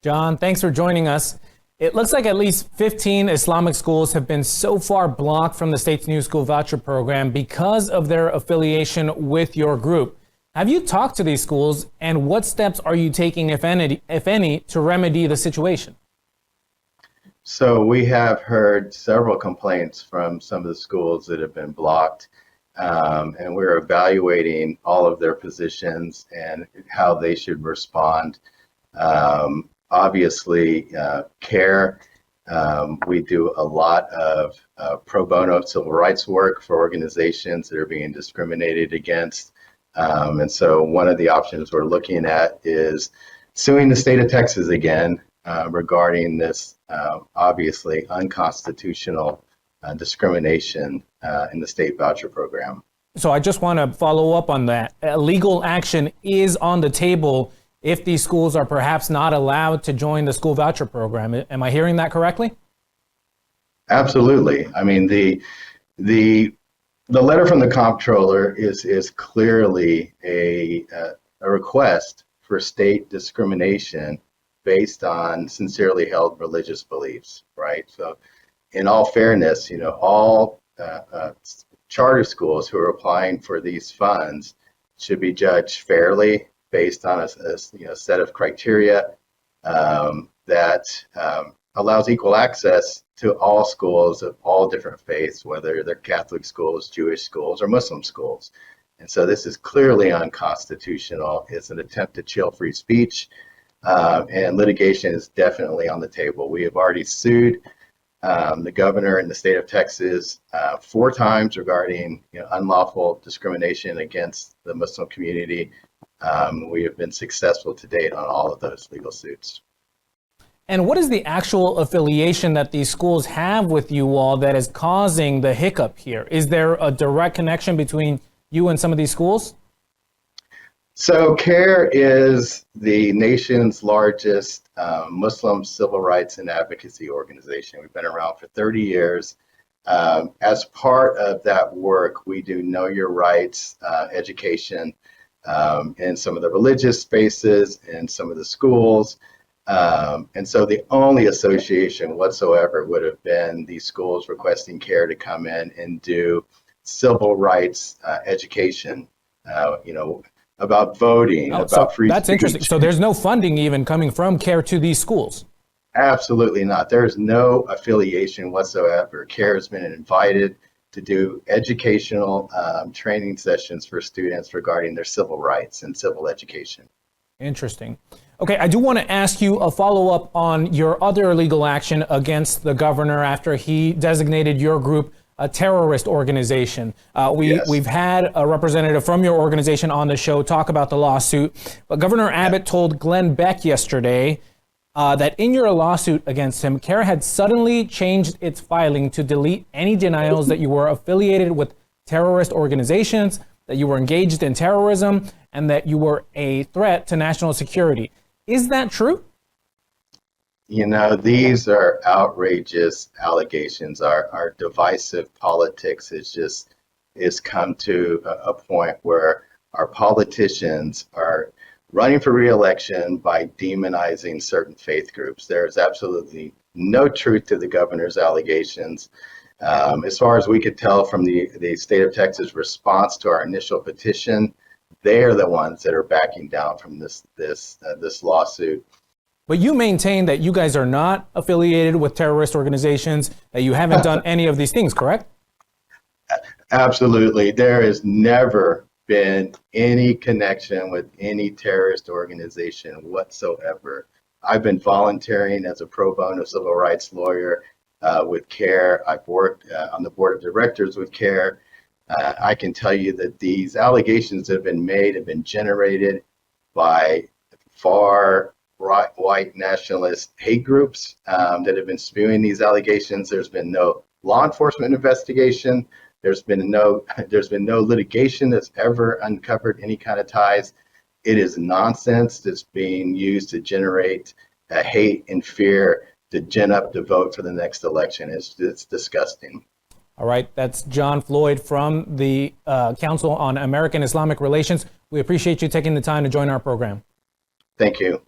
John, thanks for joining us. It looks like at least 15 Islamic schools have been so far blocked from the state's new school voucher program because of their affiliation with your group. Have you talked to these schools, and what steps are you taking, if any, to remedy the situation? So we have heard several complaints from some of the schools that have been blocked, and we're evaluating all of their positions and how they should respond. Obviously, CAIR, we do a lot of pro bono civil rights work for organizations that are being discriminated against. And so one of the options we're looking at is suing the state of Texas again regarding this obviously unconstitutional discrimination in the state voucher program. So I just want to follow up on that. Legal action is on the table if these schools are perhaps not allowed to join the school voucher program. Am I hearing that correctly? Absolutely. I mean, the letter from the comptroller is clearly a request for state discrimination based on sincerely held religious beliefs, right? So in all fairness, all charter schools who are applying for these funds should be judged fairly based on a set of criteria that allows equal access to all schools of all different faiths, whether they're Catholic schools, Jewish schools, or Muslim schools. And so this is clearly unconstitutional. It's an attempt to chill free speech, and litigation is definitely on the table. We have already sued the governor in the state of Texas 4 times regarding unlawful discrimination against the Muslim community. We have been successful to date on all of those legal suits. And what is the actual affiliation that these schools have with you all that is causing the hiccup here? Is there a direct connection between you and some of these schools? So CAIR is the nation's largest Muslim civil rights and advocacy organization. We've been around for 30 years. As part of that work, we do know your rights education in some of the religious spaces and some of the schools. And so the only association whatsoever would have been these schools requesting CAIR to come in and do civil rights education, about voting, about free speech. That's interesting. So there's no funding even coming from CAIR to these schools? Absolutely not. There's no affiliation whatsoever. CAIR has been invited to do educational training sessions for students regarding their civil rights and civil education. Interesting. Okay, I do want to ask you a follow-up on your other legal action against the governor after he designated your group a terrorist organization. We've had a representative from your organization on the show talk about the lawsuit, but Governor Abbott told Glenn Beck yesterday that in your lawsuit against him, CAIR had suddenly changed its filing to delete any denials that you were affiliated with terrorist organizations, that you were engaged in terrorism, and that you were a threat to national security. Is that true? These are outrageous allegations. Our divisive politics is come to a point where our politicians are running for re-election by demonizing certain faith groups. There is absolutely no truth to the governor's allegations. As far as we could tell from the state of Texas response to our initial petition, they are the ones that are backing down from this lawsuit. But you maintain that you guys are not affiliated with terrorist organizations, that you haven't done any of these things, correct? Absolutely. There has never been any connection with any terrorist organization whatsoever. I've been volunteering as a pro bono civil rights lawyer with CAIR. I've worked on the board of directors with CAIR. I can tell you that these allegations that have been made have been generated by far right white nationalist hate groups that have been spewing these allegations. There's been no law enforcement investigation. There's been no litigation that's ever uncovered any kind of ties. It is nonsense that's being used to generate hate and fear to gin up the vote for the next election. It's disgusting. All right, that's John Floyd from the Council on American Islamic Relations. We appreciate you taking the time to join our program. Thank you.